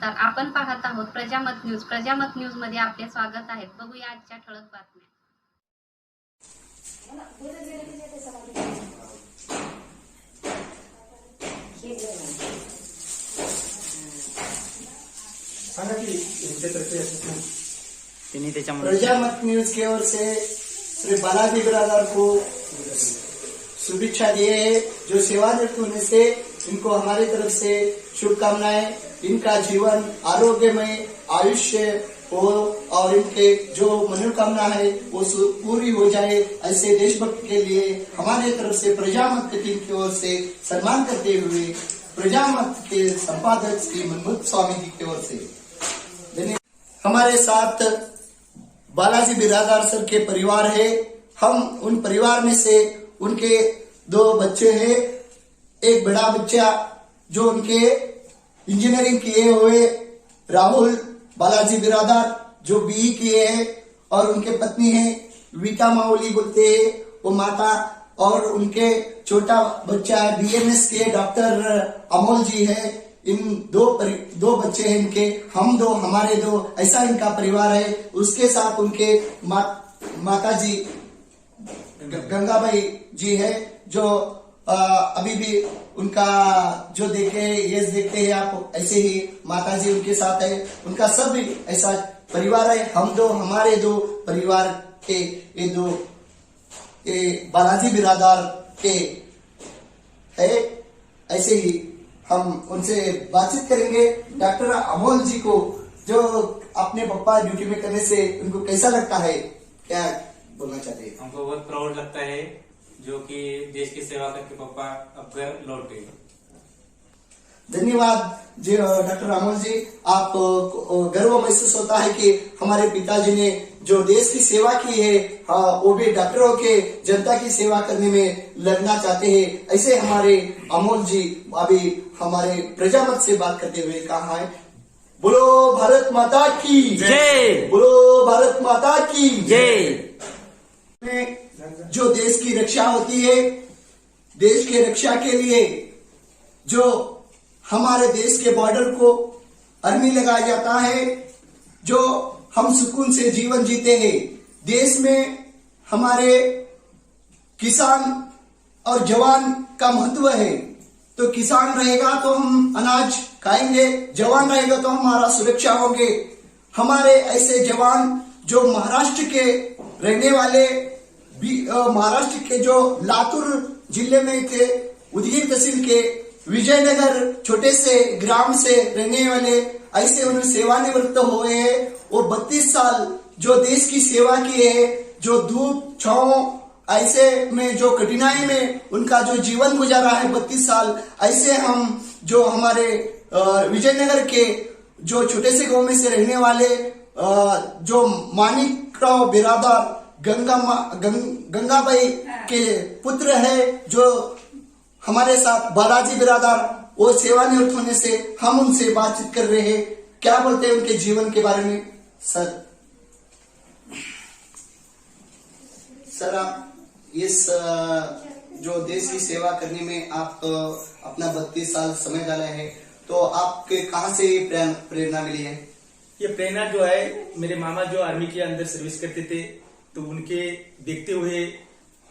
नमस्कार, आपण पाहत आहोत प्रजामत न्यूज. प्रजामत न्यूज मध्ये आपले स्वागत आहे. बघूया आजच्या ठळक बातम्या. प्रजामत न्यूज की ओर से श्री बालाजी बिरादर को शुभेच्छा दिए है। जो सेवानिवृत्त होने से इनको हमारी तरफ से शुभकामनाएं। इनका जीवन आरोग्यमय आयुष्य हो और इनके जो मनोकामना है वो पूरी हो जाए, ऐसे देशभक्त के लिए हमारे तरफ से प्रजामत की टीम की ओर से सम्मान करते हुए प्रजामत के संपादक श्री मनमोहन स्वामी जी की ओर से धन्यवाद। हमारे साथ बालाजी बिरादर सर के परिवार है। हम उन परिवार में से उनके दो बच्चे हैं। एक बड़ा बच्चा जो उनके इंजीनियरिंग किए हुए राहुल बालाजी बिरादर जो बीई किए हैं, और उनके पत्नी है वीता माओली बोलते हैं वो माता, और उनके छोटा बच्चा है बीएमएस के डॉक्टर अमोल जी है। इन दो बच्चे हैं इनके, हम दो हमारे दो, ऐसा इनका परिवार है। उसके साथ उनके माता जी गंगाबाई जी है जो अभी भी उनका जो देखते हैं आप, ऐसे ही माता जी उनके साथ है। उनका सब ऐसा परिवार है। हम दो हमारे दो परिवार के ये बालाजी बिरादर के है। ऐसे ही हम उनसे बातचीत करेंगे। डॉक्टर अमोल जी को जो अपने पापा ड्यूटी में करने से उनको कैसा लगता है, क्या बोलना चाहते हैं? हमको बहुत प्राउड लगता है जो कि देश की सेवा करके पापा अब घर लौट गए। धन्यवाद जी डॉक्टर अमोल जी। आप गर्व महसूस होता है कि हमारे पिताजी ने जो देश की सेवा की है, वो भी डॉक्टरों के जनता की सेवा करने में लगना चाहते हैं। ऐसे हमारे अमोल जी अभी हमारे प्रजामत से बात करते हुए कहा है, बोलो भारत माता की जय, बोलो भारत माता की जय। जो देश की रक्षा होती है, देश के रक्षा के लिए जो हमारे देश के बॉर्डर को आर्मी लगाया जाता है, जो हम सुकून से जीवन जीते हैं। देश में हमारे किसान और जवान का महत्व है। तो किसान रहेगा तो हम अनाज खाएंगे, जवान रहेगा तो हमारा सुरक्षा होंगे। हमारे ऐसे जवान जो महाराष्ट्र के रहने वाले, महाराष्ट्र के जो लातूर जिले में थे, उदगीर तहसील के विजयनगर छोटे से ग्राम से रहने वाले, ऐसे उन्हें सेवानिवृत्त हुए हैं। वो 32 साल जो देश की सेवा की है, जो धूप छांव ऐसे में जो कठिनाई में उनका जो जीवन गुजारा है 32 साल, ऐसे हम जो हमारे विजयनगर के जो छोटे से गांव में से रहने वाले जो मानिकराव बिरादर गंगाबाई के पुत्र है, जो हमारे साथ बालाजी बिरादर, वो सेवानिवृत्त होने से हम उनसे बातचीत कर रहे हैं। क्या बोलते हैं उनके जीवन के बारे में? सर आप इस जो देश की सेवा करने में आप अपना 32 साल समय डाला है, तो आपके कहाँ से प्रेरणा मिली है? ये प्रेरणा जो है, मेरे मामा जो आर्मी के अंदर सर्विस करते थे, तो उनके देखते हुए,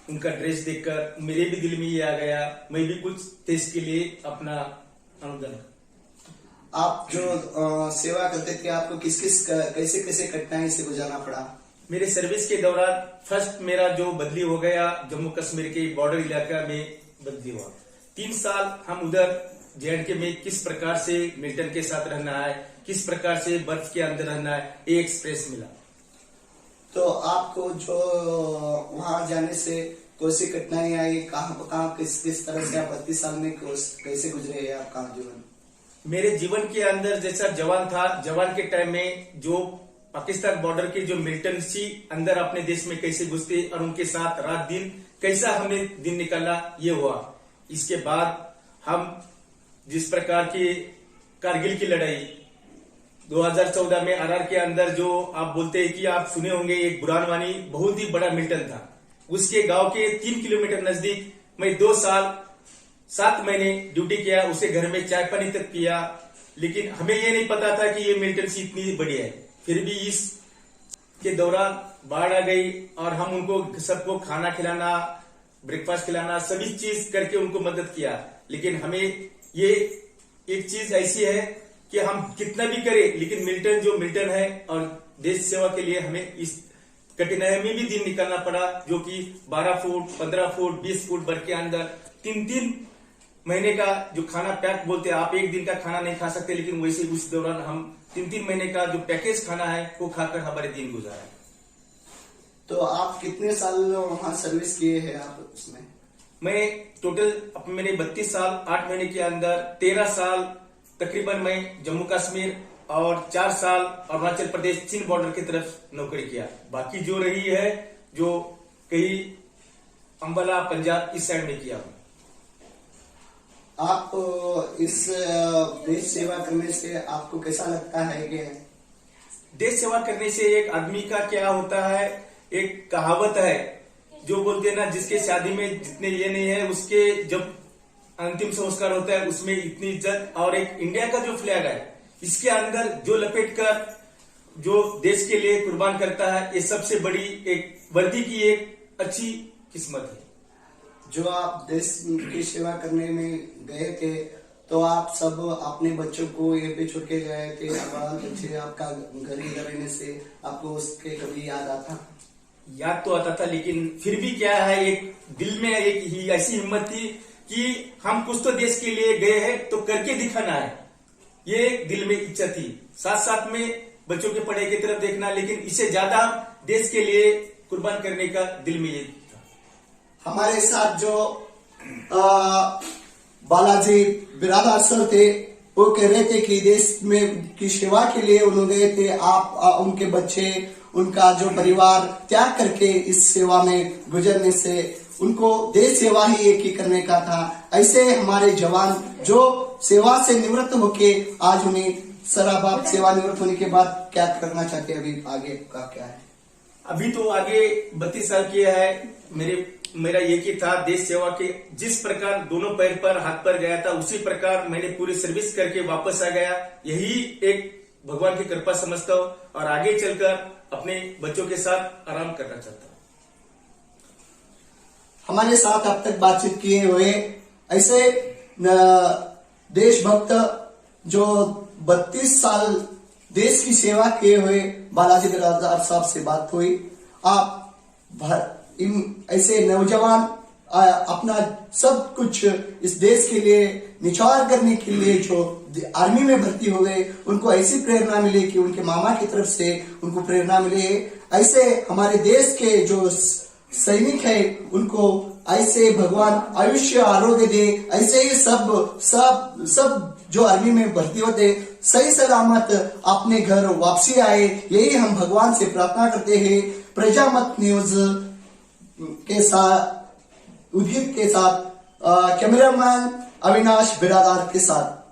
उनका ड्रेस देखकर मेरे भी दिल में ये आ गया, मैं भी कुछ देश के लिए अपना अनुदान। आप जो सेवा करते थे, आपको कैसे कैसे कठिनाई से गुजरना पड़ा? मेरे सर्विस के दौरान फर्स्ट मेरा जो बदली हो गया, जम्मू कश्मीर के बॉर्डर इलाका में बदली हुआ। 3 साल हम उधर जेएंडके में किस प्रकार से मिलिटेंट के साथ रहना है, किस प्रकार से बर्फ के अंदर रहना है, ये एक्सप्रेस मिला। तो आपको जो वहां जाने से कौन सी कठिनाई आई, कहाँ किस तरह से आप 32 साल में कैसे गुजरे है आपका जीवन? मेरे जीवन के अंदर जैसा जवान था, जवान के टाइम में जो पाकिस्तान बॉर्डर के जो मिलिटेंसी अंदर अपने देश में कैसे घुसते और उनके साथ रात दिन कैसा हमने दिन निकाला, ये हुआ। इसके बाद हम जिस प्रकार की कारगिल की लड़ाई 2014 में आरआर के अंदर, जो आप बोलते हैं कि आप सुने होंगे, एक बुरानवानी बहुत ही बड़ा मिलिटेंट था, उसके गांव के 3 किलोमीटर नजदीक मैं 2 साल 7 महीने ड्यूटी किया। उसे घर में चाय पानी तक पिया, लेकिन हमें ये नहीं पता था कि ये मिलिटेंसी इतनी बड़ी है। फिर भी इस के दौरान बाढ़ आ गई और हम उनको सबको खाना खिलाना, ब्रेकफास्ट खिलाना, सभी चीज करके उनको मदद किया। लेकिन हमें ये एक चीज ऐसी है कि हम कितना भी करें, लेकिन मिल्टन जो मिल्टन है और देश सेवा के लिए हमें इस कठिनाई में भी दिन निकालना पड़ा, जो कि 12 फुट, 15 फुट, 20 फुट भर के अंदर 3-3 महीने का जो खाना पैक बोलते हैं, आप एक दिन का खाना नहीं खा सकते, लेकिन वैसे उस दौरान हम 3-3 महीने का जो पैकेज खाना है वो खाकर हमारे दिन गुजारा। तो आप कितने साल वहाँ सर्विस किए हैं आप उसमें? मैं टोटल मैंने 32 साल 8 महीने के अंदर 13 साल तकरीबन मैं जम्मू कश्मीर और 4 साल अरुणाचल प्रदेश चीन बॉर्डर की तरफ नौकरी किया। बाकी जो रही है जो कहीं अंबाला पंजाब इस साइड में किया हूँ। आप इस देश सेवा करने से आपको कैसा लगता है कि देश सेवा करने से एक आदमी का क्या होता है, एक कहावत है जो बोलते हैं ना, जिसके शादी में जितने ये नहीं है उसके जब अंतिम संस्कार होता है उसमें इतनी इज्जत। और एक इंडिया का जो फ्लैग है इसके अंदर जो लपेट कर जो देश के लिए कुर्बान करता है, ये सबसे बड़ी एक वर्दी की एक अच्छी किस्मत है। जो आप देश की सेवा करने में गए थे तो आप सब अपने बच्चों को ये पे छोड़ के गए थे, बाल बच्चे आपका घर ही रहने से आपको उसके कभी याद आता? याद तो आता था, लेकिन फिर भी क्या है, एक दिल में एक ही ऐसी हिम्मत थी कि हम कुछ तो देश के लिए गए हैं तो करके दिखाना है, ये दिल में इच्छा थी। साथ साथ में बच्चों के पढ़ाई की तरफ देखना, लेकिन इससे ज्यादा देश के लिए कुर्बान करने का दिल में ये था। हमारे साथ जो बालाजी बिरादर सर थे वो कह रहे थे कि देश में की सेवा के लिए उन्होंने गए थे। आप उनके बच्चे, उनका जो परिवार त्याग करके इस सेवा में गुजरने से उनको देश सेवा ही एक ही करने का था। ऐसे हमारे जवान जो सेवा से निवृत्त होके आज उन्हें सराबाप सेवा निवृत्त होने के बाद क्या करना चाहते हैं, अभी आगे का क्या है? अभी तो आगे 32 साल किया है। मेरा एक ही था, देश सेवा के जिस प्रकार दोनों पैर पर हाथ पर गया था उसी प्रकार मैंने पूरी सर्विस करके वापस आ गया। यही एक भगवान की कृपा समझता हूँ और आगे चलकर अपने बच्चों के साथ आराम करना चाहता हूँ। हमारे साथ अब तक बातचीत किए हुए ऐसे देशभक्त जो 32 साल देश की सेवा किए हुए बालाजी बिरादर साहब से बात हुई। आप ऐसे नौजवान अपना सब कुछ इस देश के लिए निछावर करने के लिए जो आर्मी में भर्ती हो गए, उनको ऐसी प्रेरणा मिले कि उनके मामा की तरफ से उनको प्रेरणा मिले। ऐसे हमारे देश के जो सैनिक है उनको ऐसे भगवान आयुष्य आरोग्य दे। ऐसे ही सब जो आर्मी में भर्ती होते सही सलामत अपने घर वापसी आए, यही हम भगवान से प्रार्थना करते हैं। प्रजामत न्यूज के साथ उदित के साथ कैमरामैन अविनाश बिरादार के साथ।